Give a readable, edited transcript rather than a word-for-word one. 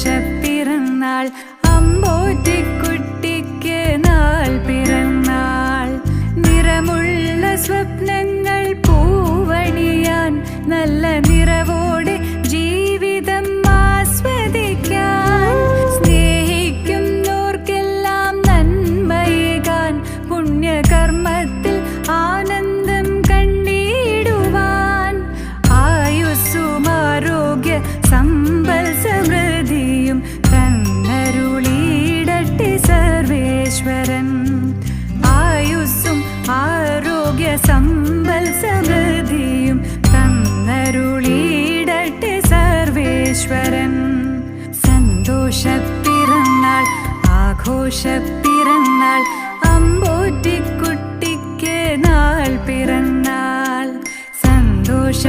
പിറന്നാൾ അമ്പോറ്റിക്കുട്ടിക്ക് നാൾ പിറന്നാൾ. നിറമുള്ള സ്വപ്നങ്ങൾ പൂവണിയാൻ നല്ല നിറവോടെ ജീവിതം ആസ്വദിക്കാൻ. സ്നേഹിക്കുന്നോർക്കെല്ലാം നന്മയേകാൻ പുണ്യകർമ്മത്തിൽ ആനന്ദം കണ്ടിടുവാൻ. ആയുസ്സും ആരോഗ്യ സമ്പൽ സമൃദ്ധിയും തന്നരുളിയിടട്ടെ സർവേശ്വരൻ. ആയുസ്സും ആരോഗ്യ സമ്പൽ സമൃദ്ധിയും തന്നരുളിയിടട്ടെ സർവേശ്വരൻ. സന്തോഷ പിറന്നാൾ ആഘോഷ പിറന്നാൾ അമ്പോറ്റിക്കുട്ടിക്ക് നാൾ പിറന്നാൾ. സന്തോഷ